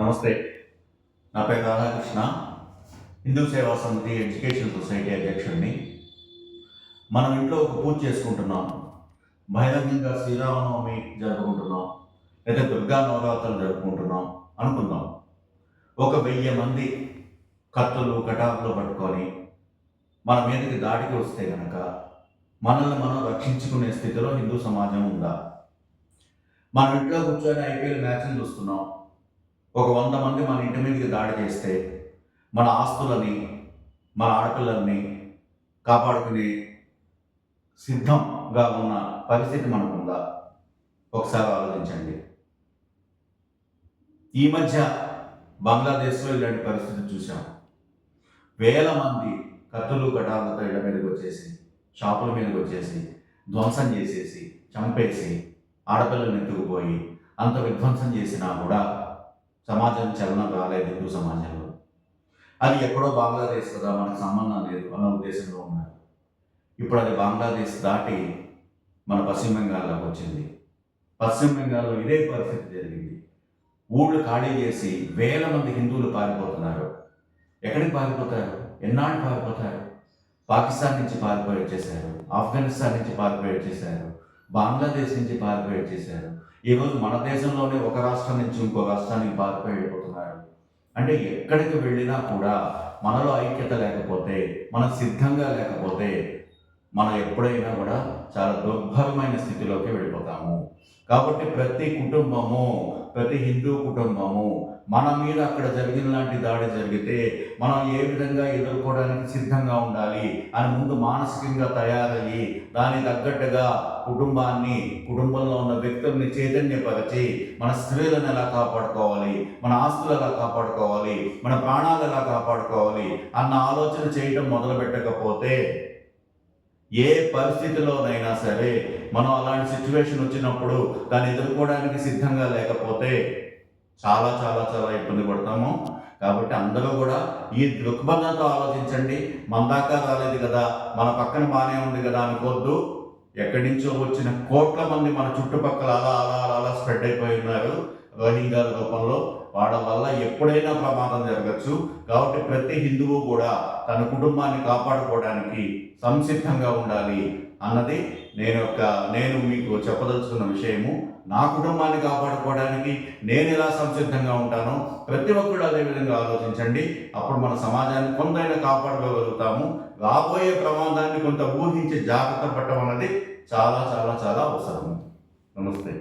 నమస్తే. నా పేరు రాధాకృష్ణ. హిందూ సేవా సమితి ఎడ్యుకేషన్ సొసైటీ అధ్యక్షుడిని. మనం ఇంట్లో ఒక పూజ చేసుకుంటున్నాం, బహిరంగంగా శ్రీరామనవమి జరుపుకుంటున్నాం, లేదా దుర్గా నవరాత్రులు జరుపుకుంటున్నాం అనుకుందాం. ఒక 1000 మంది కత్తులు కటాకులు పట్టుకొని మన మీదకి దాడికి వస్తే కనుక మనల్ని మనం రక్షించుకునే స్థితిలో హిందూ సమాజం ఉందా? మనం ఇంట్లో కూర్చొని ఐపీఎల్ మ్యాచ్లు చూస్తున్నాం. ఒక 100 మంది మన ఇంటి మీదకి దాడి చేస్తే మన ఆస్తులని, మన ఆడపిల్లల్ని కాపాడుకునే సిద్ధంగా ఉన్న పరిస్థితి మనకుందా? ఒకసారి ఆలోచించండి. ఈ మధ్య బంగ్లాదేశ్లో ఇలాంటి పరిస్థితి చూసాం. వేల మంది కత్తులు కటాలతో ఇళ్ల మీదకి వచ్చేసి, షాపుల మీదకి వచ్చేసి ధ్వంసం చేసేసి, చంపేసి, ఆడపిల్లల్ని ఎత్తుకుపోయి అంత విధ్వంసం చేసినా కూడా సమాజం చలనం రాలేదు హిందూ సమాజంలో. అది ఎక్కడో బంగ్లాదేశ్ కదా, మనకు సంబంధం లేదు అన్న ఉద్దేశంలో ఉన్నారు. ఇప్పుడు అది బంగ్లాదేశ్ దాటి మన పశ్చిమ బెంగాల్లోకి వచ్చింది. పశ్చిమ బెంగాల్లో ఇదే పరిస్థితి జరిగింది. ఊళ్ళు ఖాళీ చేసి వేల మంది హిందువులు పారిపోతున్నారు. ఎక్కడికి పారిపోతారు? ఎన్నాళ్ళు పారిపోతారు? పాకిస్తాన్ నుంచి పారిపోయి వచ్చేసారు, ఆఫ్ఘనిస్తాన్ నుంచి పారిపోయి వచ్చేసారు, బంగ్లాదేశ్ నుంచి పారిపోయి వచ్చేసారు. ఈరోజు మన దేశంలోనే ఒక రాష్ట్రం నుంచి ఇంకో రాష్ట్రానికి పారిపోయి వెళ్ళిపోతున్నారు. అంటే ఎక్కడికి వెళ్ళినా కూడా మనలో ఐక్యత లేకపోతే, మనం సిద్ధంగా లేకపోతే మనం ఎప్పుడైనా కూడా చాలా దుర్భరమైన స్థితిలోకి వెళ్ళిపోతాము. కాబట్టి ప్రతి కుటుంబము, ప్రతి హిందూ కుటుంబము మన మీద అక్కడ జరిగిన లాంటి దాడి జరిగితే మనం ఏ విధంగా ఎదుర్కోవడానికి సిద్ధంగా ఉండాలి అని ముందు మానసికంగా తయారయ్యి దానికి తగ్గట్టుగా కుటుంబంలో ఉన్న వ్యక్తుల్ని చైతన్యపరిచి మన స్త్రీలను ఎలా కాపాడుకోవాలి, మన ఆస్తులు ఎలా కాపాడుకోవాలి, మన ప్రాణాలు ఎలా కాపాడుకోవాలి అన్న ఆలోచన చేయడం మొదలు పెట్టకపోతే ఏ పరిస్థితిలోనైనా సరే మనం అలాంటి సిచ్యువేషన్ వచ్చినప్పుడు దాన్ని ఎదుర్కోవడానికి సిద్ధంగా లేకపోతే చాలా చాలా చాలా ఇబ్బంది పడతాము. కాబట్టి అందరూ కూడా ఈ దృక్పథంతో ఆలోచించండి. మన దాకా రాలేదు కదా, మన పక్కన బాగానే ఉంది కదా అనుకోవద్దు. ఎక్కడి నుంచో వచ్చిన కోట్ల మంది మన చుట్టుపక్కల అలా అలా అలా అలా స్ప్రెడ్ అయిపోయి ఉన్నారు రోహింగ్యాల రూపంలో. వాళ్ళ వల్ల ఎప్పుడైనా ప్రమాదం జరగచ్చు. కాబట్టి ప్రతి హిందువు కూడా తన కుటుంబాన్ని కాపాడుకోవడానికి సంసిద్ధంగా ఉండాలి అన్నది నేను మీకు చెప్పదలుచుకున్న విషయము. నా కుటుంబాన్ని కాపాడుకోవడానికి నేను ఎలా సంసిద్ధంగా ఉంటానో ప్రతి ఒక్కరు అదే విధంగా ఆలోచించండి. అప్పుడు మన సమాజాన్ని కొంతైనా కాపాడుకోగలుగుతాము. రాబోయే ప్రమాదాన్ని కొంత ఊహించి జాగ్రత్త పడటం అన్నది చాలా చాలా చాలా అవసరం. నమస్తే.